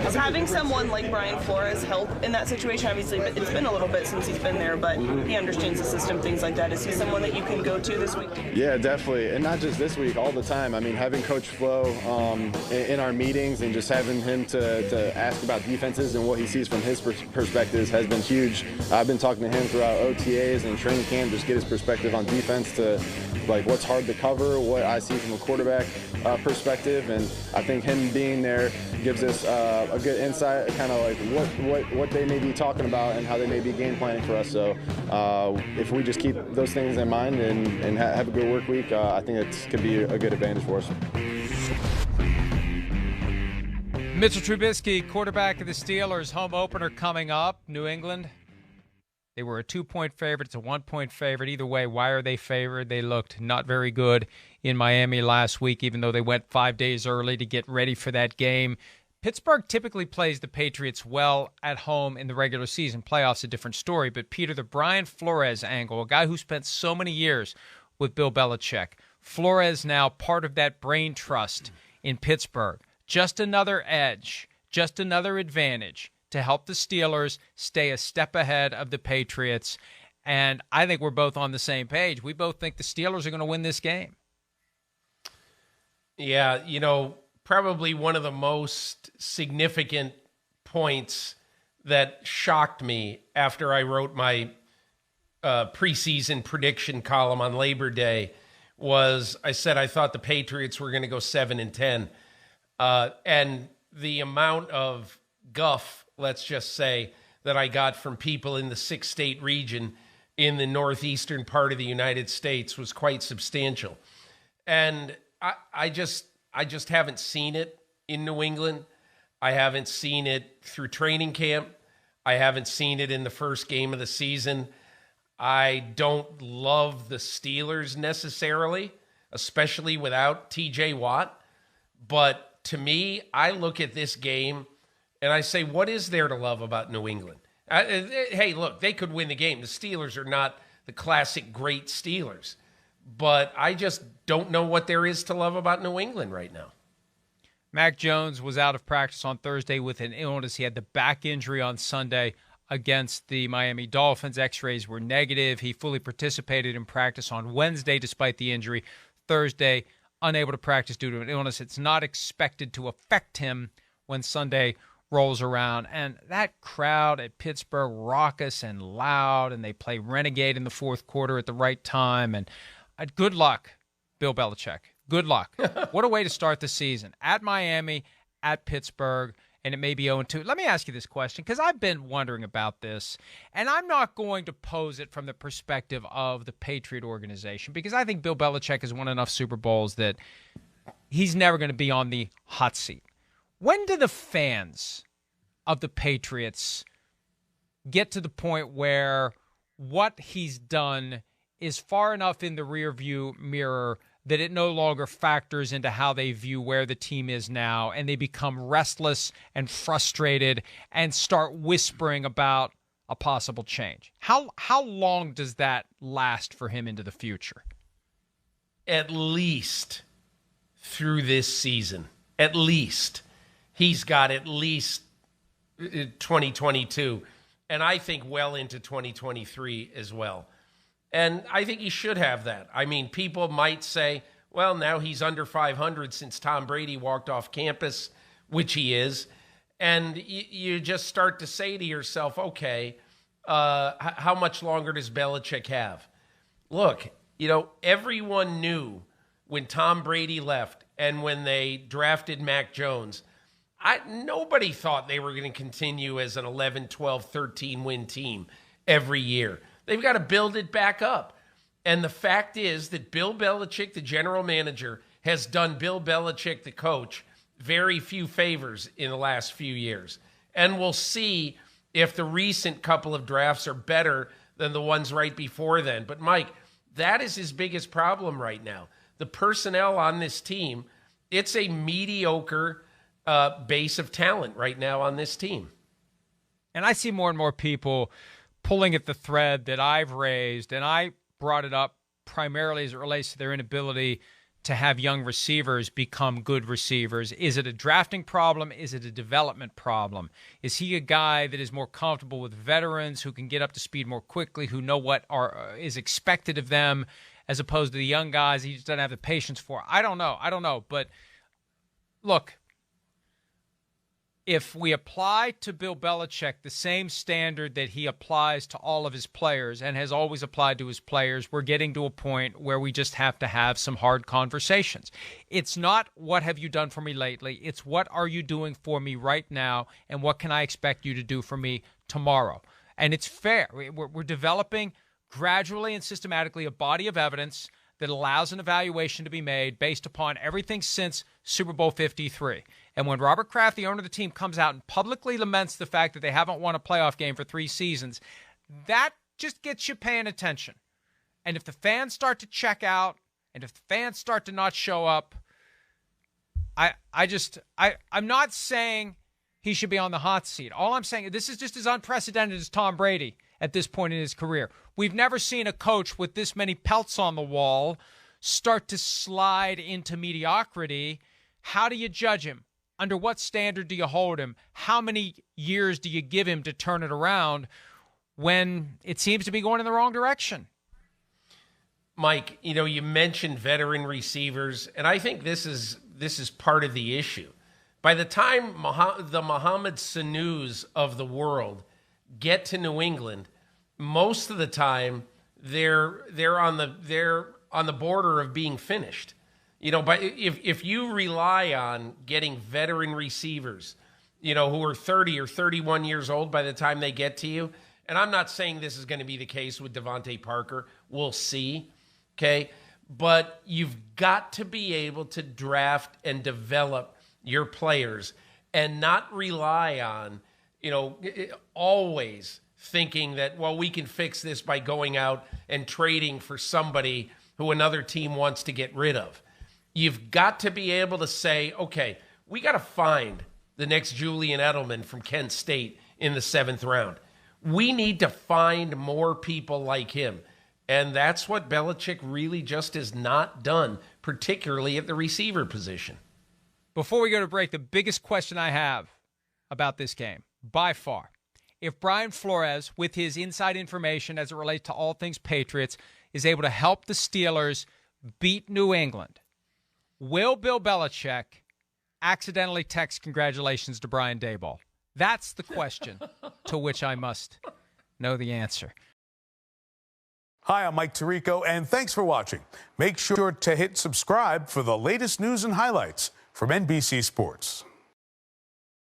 Is having someone like Brian Flores help in that situation? Obviously, it's been a little bit since he's been there, but he understands the system, things like that. Is he someone that you can go to this week? Yeah, definitely. And not just this week, all the time. I mean, having Coach Flo in our meetings and just having him to ask about defenses and what he sees from his perspectives has been huge. I've been talking to him throughout OTAs and training camp, just get his perspective on defense to like what's hard to cover, what I see from a quarterback perspective, and I think him being there gives us a good insight, kind of like what they may be talking about and how they may be game planning for us. So if we just keep those things in mind and have a good work week, I think it could be a good advantage for us. Mitchell Trubisky, quarterback of the Steelers, home opener coming up, New England. They were a 2-point favorite. It's a 1-point favorite. Either way, why are they favored? They looked not very good in Miami last week, even though they went 5 days early to get ready for that game. Pittsburgh typically plays the Patriots well at home in the regular season. Playoffs a different story. But, Peter, the Brian Flores angle, a guy who spent so many years with Bill Belichick, Flores now part of that brain trust in Pittsburgh. Just another edge, just another advantage to help the Steelers stay a step ahead of the Patriots. And I think we're both on the same page. We both think the Steelers are going to win this game. Yeah, probably one of the most significant points that shocked me after I wrote my preseason prediction column on Labor Day was I said I thought the Patriots were going to go 7-10. And the amount of guff, let's just say, that I got from people in the 6-state region in the northeastern part of the United States was quite substantial. And I just haven't seen it in New England. I haven't seen it through training camp. I haven't seen it in the first game of the season. I don't love the Steelers necessarily, especially without TJ Watt. But to me, I look at this game and I say, what is there to love about New England? Hey, look, they could win the game. The Steelers are not the classic great Steelers. But I just don't know what there is to love about New England right now. Mac Jones was out of practice on Thursday with an illness. He had the back injury on Sunday against the Miami Dolphins. X-rays were negative. He fully participated in practice on Wednesday despite the injury. Thursday, unable to practice due to an illness. It's not expected to affect him when Sunday rolls around. And that crowd at Pittsburgh, raucous and loud, and they play Renegade in the fourth quarter at the right time. And good luck, Bill Belichick. Good luck. What a way to start the season. At Miami, at Pittsburgh, and it may be 0-2. Let me ask you this question, because I've been wondering about this, and I'm not going to pose it from the perspective of the Patriot organization, because I think Bill Belichick has won enough Super Bowls that he's never going to be on the hot seat. When do the fans of the Patriots get to the point where what he's done is far enough in the rearview mirror that it no longer factors into how they view where the team is now, and they become restless and frustrated and start whispering about a possible change? How long does that last for him into the future? At least through this season. At least. He's got at least 2022, and I think well into 2023 as well. And I think he should have that. I mean, people might say, well, now he's under 500 since Tom Brady walked off campus, which he is. And you just start to say to yourself, okay, how much longer does Belichick have? Look, everyone knew when Tom Brady left and when they drafted Mac Jones, nobody thought they were going to continue as an 11, 12, 13 win team every year. They've got to build it back up. And the fact is that Bill Belichick, the general manager, has done Bill Belichick, the coach, very few favors in the last few years. And we'll see if the recent couple of drafts are better than the ones right before then. But, Mike, that is his biggest problem right now. The personnel on this team, it's a mediocre base of talent right now on this team. And I see more and more people pulling at the thread that I've raised, and I brought it up primarily as it relates to their inability to have young receivers become good receivers? Is it a drafting problem? Is it a development problem? Is he a guy that is more comfortable with veterans who can get up to speed more quickly, who know what is expected of them, as opposed to the young guys he just doesn't have the patience for? I don't know. But look, if we apply to Bill Belichick the same standard that he applies to all of his players and has always applied to his players, we're getting to a point where we just have to have some hard conversations. It's not what have you done for me lately. It's what are you doing for me right now, and what can I expect you to do for me tomorrow? And it's fair. We're developing gradually and systematically a body of evidence that allows an evaluation to be made based upon everything since Super Bowl 53. And when Robert Kraft, the owner of the team, comes out and publicly laments the fact that they haven't won a playoff game for 3 seasons, that just gets you paying attention. And if the fans start to check out, and if the fans start to not show up, I'm not saying he should be on the hot seat. All I'm saying, this is just as unprecedented as Tom Brady at this point in his career. We've never seen a coach with this many pelts on the wall start to slide into mediocrity. How do you judge him? Under what standard do you hold him? How many years do you give him to turn it around when it seems to be going in the wrong direction? Mike, you mentioned veteran receivers, and I think this is part of the issue. By the time the Mohamed Sanus of the world get to New England, most of the time they're on the border of being finished. But if you rely on getting veteran receivers, who are 30 or 31 years old by the time they get to you, and I'm not saying this is going to be the case with Devontae Parker. We'll see, okay? But you've got to be able to draft and develop your players and not rely on, always thinking that, well, we can fix this by going out and trading for somebody who another team wants to get rid of. You've got to be able to say, okay, we got to find the next Julian Edelman from Kent State in the 7th round. We need to find more people like him. And that's what Belichick really just has not done, particularly at the receiver position. Before we go to break, the biggest question I have about this game, by far, if Brian Flores, with his inside information as it relates to all things Patriots, is able to help the Steelers beat New England, will Bill Belichick accidentally text congratulations to Brian Daboll? That's the question to which I must know the answer. Hi, I'm Mike Tirico, and thanks for watching. Make sure to hit subscribe for the latest news and highlights from NBC Sports.